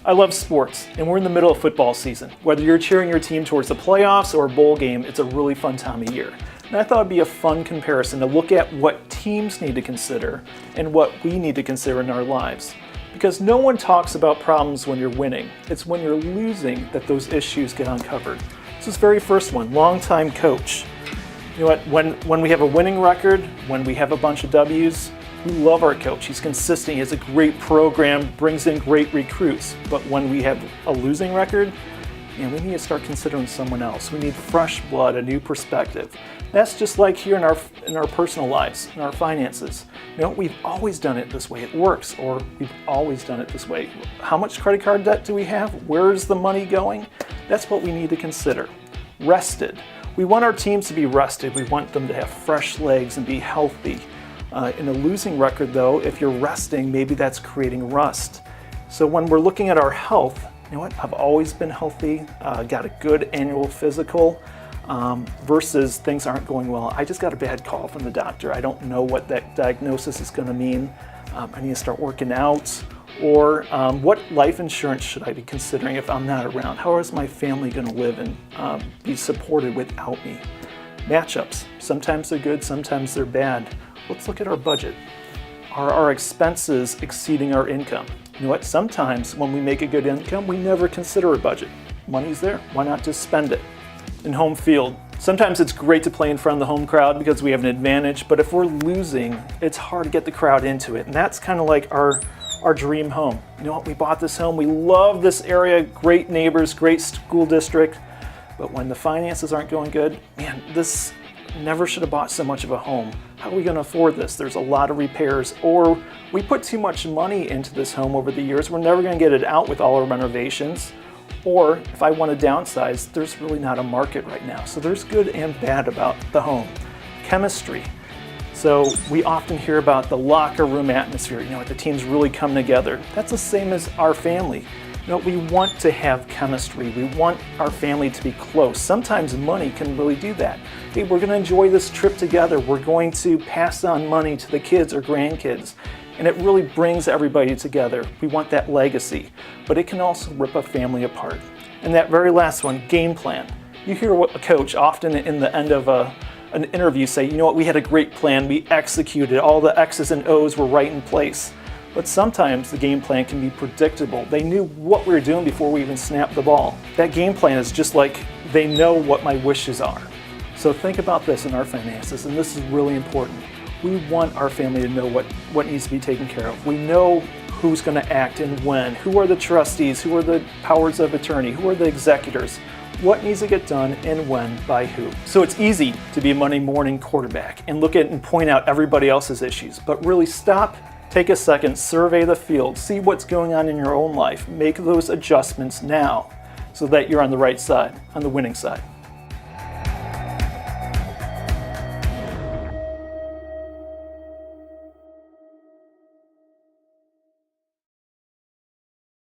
I love sports, and we're in the middle of football season. Whether you're cheering your team towards the playoffs or a bowl game, it's a really fun time of year. And I thought it'd be a fun comparison to look at what teams need to consider and what we need to consider in our lives. Because no one talks about problems when you're winning. It's when you're losing that those issues get uncovered. This very first one, longtime coach. You know what, when we have a winning record, when we have a bunch of W's, we love our coach. He's consistent, he has a great program, brings in great recruits. But when we have a losing record, we need to start considering someone else. We need fresh blood, a new perspective. That's just like here in our personal lives, in our finances. We've always done it this way. It works, or we've always done it this way. How much credit card debt do we have? Where's the money going? That's what we need to consider. Rested. We want our teams to be rested. We want them to have fresh legs and be healthy. In a losing record, though, if you're resting, maybe that's creating rust. So when we're looking at our health, I've always been healthy, got a good annual physical, versus things aren't going well. I just got a bad call from the doctor. I don't know what that diagnosis is going to mean. I need to start working out. Or what life insurance should I be considering if I'm not around? How is my family going to live and be supported without me? Matchups. Sometimes they're good, sometimes they're bad. Let's look at our budget. Are our expenses exceeding our income? Sometimes when we make a good income, we never consider a budget. Money's there, why not just spend it? In home field, sometimes it's great to play in front of the home crowd because we have an advantage, but if we're losing, it's hard to get the crowd into it. And that's kind of like our dream home. We bought this home, we love this area, great neighbors, great school district, but when the finances aren't going good, this never should have bought so much of a home. How are we going to afford this? There's a lot of repairs, or we put too much money into this home over the years. We're never going to get it out with all our renovations. Or if I want to downsize, there's really not a market right now. So there's good and bad about the home. Chemistry. So we often hear about the locker room atmosphere, the teams really come together. That's the same as our family. We want to have chemistry. We want our family to be close. Sometimes money can really do that. Hey, we're going to enjoy this trip together. We're going to pass on money to the kids or grandkids. And it really brings everybody together. We want that legacy. But it can also rip a family apart. And that very last one, game plan. You hear what a coach often in the end of an interview say, we had a great plan. We executed. All the X's and O's were right in place. But sometimes the game plan can be predictable. They knew what we were doing before we even snapped the ball. That game plan is just like they know what my wishes are. So think about this in our finances, and this is really important. We want our family to know what needs to be taken care of. We know who's going to act and when, who are the trustees, who are the powers of attorney, who are the executors, what needs to get done and when by who. So it's easy to be a Monday morning quarterback and look at and point out everybody else's issues, but really stop. Take a second, survey the field, see what's going on in your own life, make those adjustments now so that you're on the right side, on the winning side.